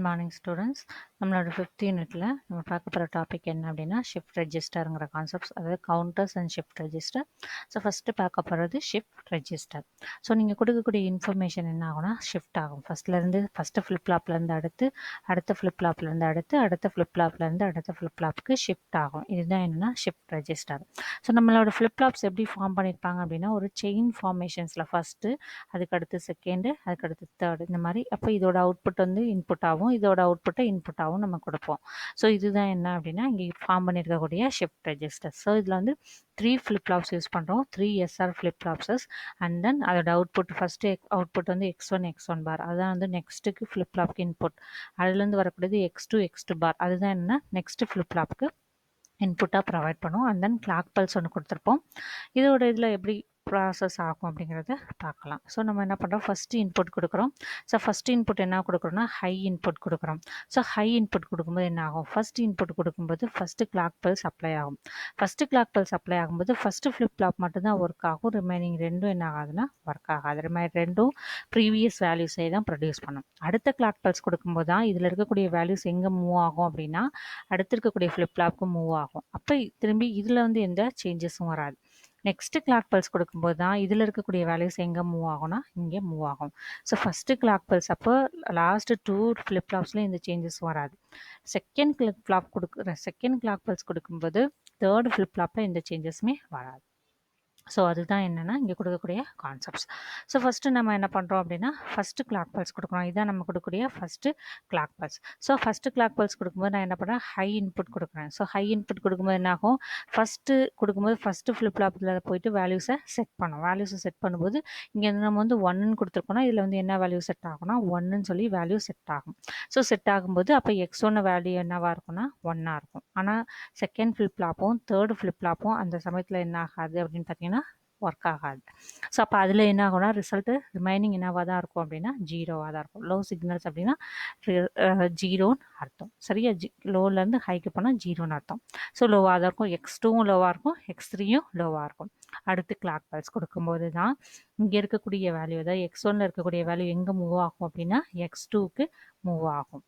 Morning students. நம்மளோட 5th யூனிட்ல நம்ம பார்க்க போகிற டாபிக் என்ன அப்படின்னா ஷிஃப்ட் ரெஜிஸ்டருங்கிற கான்செப்ட்ஸ், அதாவது counters and shift register. So first பார்க்க போகிறது ஷிஃப்ட் ரெஜிஸ்டர். ஸோ நீங்கள் கொடுக்கக்கூடிய இன்ஃபர்மேஷன் என்ன ஆகும்னா ஷிஃப்ட் ஆகும். ஃபஸ்ட்டு ஃப்ளிப்லாப்லேருந்து அடுத்த ஃப்ளிப்லாப்லேருந்து அடுத்த ஃப்ளிப்லாப்லேருந்து அடுத்த ஃப்ளிப்லாப்புக்கு ஷிஃப்ட் ஆகும். இதுதான் என்னென்னா ஷிஃப்ட் ரெஜிஸ்டர். ஸோ நம்மளோட ஃப்ளிப்லாப்ஸ் எப்படி ஃபார்ம் பண்ணியிருப்பாங்க அப்படின்னா ஒரு செயின் ஃபார்மேஷன்ஸில் ஃபஸ்ட்டு, அதுக்கடுத்து செகண்டு, அதுக்கடுத்து தேர்டு, இந்த மாதிரி. அப்போ இதோட அவுட்புட் வந்து இன்புட் ஆகும், இதோட அவுட்புட்டை இன்புட்டாகவும் நம்ம கொடுப்போம். ஸோ இதுதான் என்ன அப்படின்னா இங்கே ஃபார்ம் பண்ணியிருக்கக்கூடிய ஷிஃப்ட் ரெஜிஸ்டர். ஸோ இதில் வந்து 3 ஃப்ளிப்லாப்ஸ் யூஸ் பண்ணுறோம், 3 SR ஃப்ளிப்லாப்ஸஸ். அண்ட் தென் அதோட அவுட்புட் ஃபஸ்ட்டு அவுட்புட் வந்து X1 பார், அதுதான் வந்து நெக்ஸ்ட்டுக்கு ஃப்ளிப்லாப்க்கு இன்புட். அதுலேருந்து வரக்கூடியது X2 பார், அதுதான் என்ன நெக்ஸ்ட் ஃப்ளிப்லாப்க்கு இன்புட்டாக ப்ரொவைட் பண்ணுவோம். அண்ட் தென் கிளாக் பல்ஸ் ஒன்று கொடுத்துருப்போம். இதோட இதில் எப்படி ப்ராசஸ் ஆகும் அப்படிங்கிறத பார்க்கலாம். ஸோ நம்ம என்ன பண்ணுறோம், ஃபஸ்ட்டு இன்புட் கொடுக்குறோம். ஸோ ஃபஸ்ட் இன்புட் என்ன கொடுக்குறோம்னா ஹை இன்புட் கொடுக்குறோம். ஸோ ஹை இன்புட் கொடுக்கும்போது என்ன ஆகும், ஃபஸ்ட் இன்புட் கொடுக்கும்போது ஃபஸ்ட்டு கிளாக் பல்ஸ் அப்ளை ஆகும். ஃபஸ்ட்டு கிளாக் பல்ஸ் அப்ளை ஆகும்போது ஃபஸ்ட்டு ஃப்ளிப்லாப் மட்டும்தான் ஒர்க் ஆகும், ரிமைனிங் ரெண்டும் என்ன ஆகாதுன்னா ஒர்க் ஆகாது. ரிமைனிங் ரெண்டும் ப்ரீவியஸ் வேல்யூஸை தான் ப்ரொடியூஸ் பண்ணும். அடுத்த கிளாக் பல்ஸ் கொடுக்கும்போது தான் இதில் இருக்கக்கூடிய வேல்யூஸ் எங்கே மூவ் ஆகும் அப்படின்னா அடுத்து இருக்கக்கூடிய ஃப்ளிப்லாப்க்கு மூவ் ஆகும். அப்போ திரும்பி இதில் வந்து எந்த சேஞ்சஸும் வராது. நெக்ஸ்ட் கிளாக் பல்ஸ் கொடுக்கும்போது தான் இதில் இருக்கக்கூடிய வேல்யூஸ் எங்கே மூவ் ஆகும்னா இங்கே மூவ் ஆகும். ஸோ ஃபஸ்ட்டு கிளாக் பல்ஸ் அப்போ லாஸ்ட் 2 ஃப்ளிப்லாப்ஸில் இந்த சேஞ்சஸ் வராது. செகண்ட் கிளாக் பல்ஸ் கொடுக்கும்போது தேர்ட் ஃப்ளிப்லாப்பில் எந்த சேஞ்சஸுமே வராது. ஸோ அதுதான் என்னென்னா இங்கே கொடுக்கக்கூடிய கான்செப்ட்ஸ். ஸோ ஃபஸ்ட்டு நம்ம என்ன பண்ணுறோம் அப்படின்னா ஃபஸ்ட்டு கிளாக் பல்ஸ் கொடுக்குறோம். இதான் நம்ம கொடுக்கக்கூடிய first clock pulse. So first clock pulse கொடுக்கும்போது நான் என்ன பண்ணுறேன், ஹை இன்புட் கொடுக்குறேன். ஸோ ஹை இன்புட் கொடுக்கும்போது என்ன ஆகும், ஃபஸ்ட்டு ஃப்ளிப்லாப்பில் போயிட்டு வேல்யூஸை செட் பண்ணும். வேல்யூஸை செட் பண்ணும்போது இங்கே நம்ம வந்து 1ன்னு கொடுத்துருக்கோம்னா இதில் வந்து என்ன வேல்யூ செட் ஆகும்னா 1ன்னு சொல்லி வேல்யூ செட் ஆகும். ஸோ செட் ஆகும்போது அப்போ X1 வேல்யூ என்னவாக இருக்கும்னா 1ஆக இருக்கும். ஆனால் செகண்ட் ஃப்ளிப்லாப்பும் தேர்டு ஃப்ளிப்லாப்பும் அந்த சமயத்தில் என்ன ஆகாது அப்படின்னு பார்த்தீங்கன்னா ஒர்க் ஆகாது. ஸோ அப்போ அதில் என்ன ஆகும்னா ரிசல்ட்டு ரிமைனிங் என்னவாக தான் இருக்கும் அப்படின்னா 0வாக தான் இருக்கும். லோ சிக்னல்ஸ் அப்படின்னா 0ன்னு அர்த்தம். சரியா, லோலேருந்து ஹைக்கு போனால் 0ன்னு அர்த்தம். ஸோ லோவாக தான் இருக்கும். X2வும் லோவாக இருக்கும், X3யும் லோவாக இருக்கும். அடுத்து கிளாக் பல்ஸ் கொடுக்கும்போது தான் இங்கே இருக்கக்கூடிய வேல்யூ, அதாவது X1ல இருக்கக்கூடிய வேல்யூ எங்கே மூவ் ஆகும் அப்படின்னா X2க்கு மூவ் ஆகும்.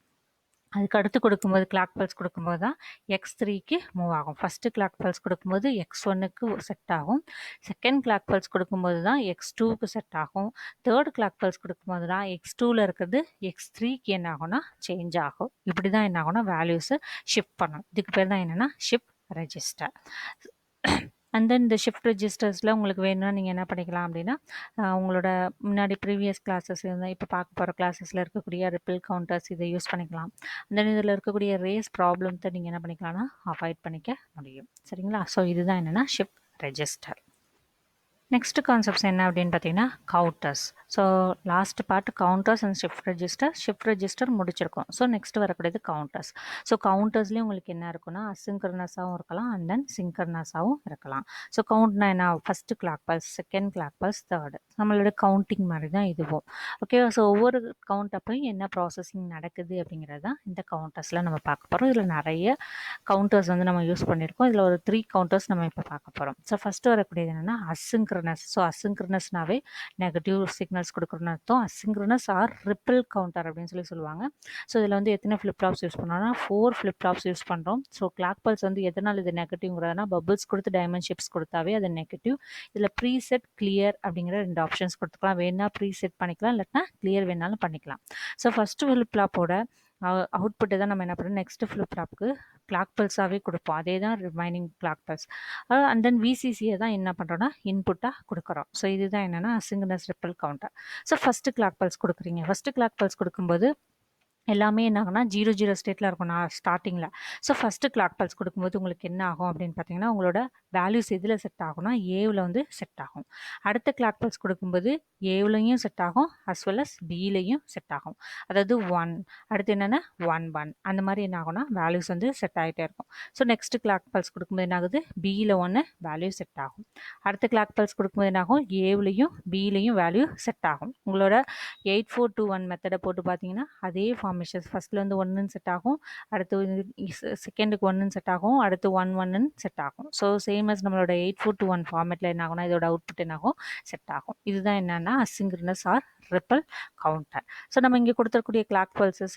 அதுக்கு அடுத்து கொடுக்கும்போது கிளாக் பல்ஸ் கொடுக்கும்போது தான் X3க்கு மூவ் ஆகும். ஃபஸ்ட்டு கிளாக் பல்ஸ் கொடுக்கும்போது X1க்கு செட் ஆகும். செகண்ட் கிளாக் பல்ஸ் கொடுக்கும்போது தான் X2க்கு செட் ஆகும். தேர்ட் கிளாக் பல்ஸ் கொடுக்கும்போது தான் X2ல இருக்கிறது X3க்கு என்ன ஆகும்னா சேஞ்ச் ஆகும். இப்படி தான் என்ன ஆகும்னா வேல்யூஸை ஷிஃப்ட் பண்ணும். இதுக்கு பேர் தான் என்னென்னா ஷிஃப்ட் ரெஜிஸ்டர். அண்ட் தென் இந்த ஷிஃப்ட் ரெஜிஸ்டர்ஸில் உங்களுக்கு வேணும்னா நீங்கள் என்ன பண்ணிக்கலாம் அப்படின்னா உங்களோட முன்னாடி ப்ரீவியஸ் கிளாஸஸ் இருந்தால் இப்போ பார்க்க போகிற கிளாஸஸில் இருக்கக்கூடிய ரிப்பிள் கவுண்டர்ஸ் இதை யூஸ் பண்ணிக்கலாம். தென் இதில் இருக்கக்கூடிய ரேஸ் ப்ராப்ளத்தை நீங்கள் என்ன பண்ணிக்கலாம்னா அவாய்ட் பண்ணிக்க முடியும். சரிங்களா, ஸோ இதுதான் என்னென்னா ஷிஃப்ட் ரெஜிஸ்டர். நெக்ஸ்ட் கான்செப்ட்ஸ் என்ன அப்படின்னு பார்த்தீங்கன்னா counters. So last part counters and shift register முடிச்சிருக்கோம். ஸோ நெக்ஸ்ட் வரக்கூடியது கவுண்டர்ஸ். ஸோ கவுண்டர்ஸ்லேயும் உங்களுக்கு என்ன இருக்குன்னா அசிங்க்ரனஸாகவும் இருக்கலாம் அண்ட் தென் சிங்க்ரனஸாகவும் இருக்கலாம். ஸோ கவுண்ட்னா என்ன, first clock pulse, second clock pulse, third, நம்மளோட கவுண்டிங் மாதிரி தான் இதுவும். ஓகே, ஸோ ஒவ்வொரு கவுண்ட் அப்பையும் என்ன ப்ராசஸிங் நடக்குது அப்படிங்கிறது தான் இந்த கவுண்டர்ஸில் நம்ம பார்க்க போகிறோம். இதில் நிறைய கவுண்டர்ஸ் வந்து நம்ம யூஸ் பண்ணியிருக்கோம். இதில் ஒரு 3 கவுண்டர்ஸ் நம்ம இப்போ பார்க்க போகிறோம். ஸோ ஃபஸ்ட்டு வரக்கூடியது என்னென்னா அசிங்க்ரனஸ். ஸோ அசிங்க்ரனஸ்னாவே நெகட்டிவ் சிக்னல்ஸ் கொடுக்குறோன்னு அர்த்தம். அசிங்க்ரனஸ் ஆர் ரிப்பிள் கவுண்டர் அப்படின்னு சொல்லுவாங்க. ஸோ இதில் வந்து எத்தனை ஃப்ளிப்லாப்ஸ் யூஸ் பண்ணோம்னா 4 ஃப்ளிப்லாப்ஸ் யூஸ் பண்ணுறோம். ஸோ கிளாக் பல்ஸ் வந்து எதனால் இது நெகட்டிவ்ங்கிறதுனா பபிள்ஸ் கொடுத்து டைமண்ட் ஷேப்ஸ் கொடுத்தாவே அது நெகட்டிவ். இதில் ப்ரீசெட், கிளியர் அப்படிங்கிற 2 ஆப்ஷன்ஸ் கொடுத்துக்கலாம். வேணா ப்ரீசெட் பண்ணிக்கலாம், இல்லைனா கிளியர் வேணாலும் பண்ணிக்கலாம். ஸோ ஃபஸ்ட்டு ஃப்ளிப்லாப்போட அவுட்புட்டை தான் நம்ம என்ன பண்ணுறோம், நெக்ஸ்ட் ஃப்ளிப்லாப்புக்கு கிளாக் பல்ஸாகவே கொடுப்போம். அதே தான் remaining clock pulse. And then விசிசியை தான் என்ன பண்ணுறோன்னா இன்புட்டாக கொடுக்குறோம். ஸோ இதுதான் என்னென்னா asynchronous ripple counter. So first clock pulse கொடுக்குறீங்க. ஃபஸ்ட்டு கிளாக் பல்ஸ் கொடுக்கும்போது எல்லாமே என்ன ஆகும்னா 0 ஸ்டேட்டில் இருக்கும் நான் ஸ்டார்டிங்கில். ஸோ ஃபஸ்ட்டு கிளாக் பல்ஸ் கொடுக்கும்போது உங்களுக்கு என்ன ஆகும் அப்படின்னு பார்த்தீங்கன்னா உங்களோட வேல்யூஸ் எதில் செட் ஆகும்னா ஏவில் வந்து செட் ஆகும். அடுத்த கிளாக் பல்ஸ் கொடுக்கும்போது ஏவிலையும் செட் ஆகும் அஸ் வெல் அஸ் பியிலையும் செட் ஆகும். அதாவது 1, அடுத்து என்னென்னா 1 அந்த மாதிரி என்ன ஆகும்னா வேல்யூஸ் வந்து செட் ஆகிட்டே இருக்கும். ஸோ நெக்ஸ்ட் கிளாக் பல்ஸ் கொடுக்கும்போது என்ன ஆகுது, பியில் 1 வேல்யூ செட் ஆகும். அடுத்த கிளாக் பல்ஸ் கொடுக்கும்போது என்ன ஆகும், ஏவிலையும் பியிலையும் வேல்யூ செட் ஆகும். உங்களோட 8421 மெத்தடை போட்டு பார்த்தீங்கன்னா அதே ஃபார்மேஷன்ஸ் ஃபஸ்ட்டில் வந்து 1ன்னு செட் ஆகும், அடுத்து செகண்டுக்கு 1ன்னு செட் ஆகும், அடுத்து 1 செட் ஆகும். ஸோ சேம் அஸ் நம்மளோட 8421 ஃபார்மேட்டில் என்ன ஆகும்னா இதோட அவுட்புட் என்ன ஆகும், செட் ஆகும். இதுதான் என்னன்னா asynchronous or ripple counter. So நம்ம இங்கே கொடுத்துருக்கூடிய கிளாக் பல்சஸ்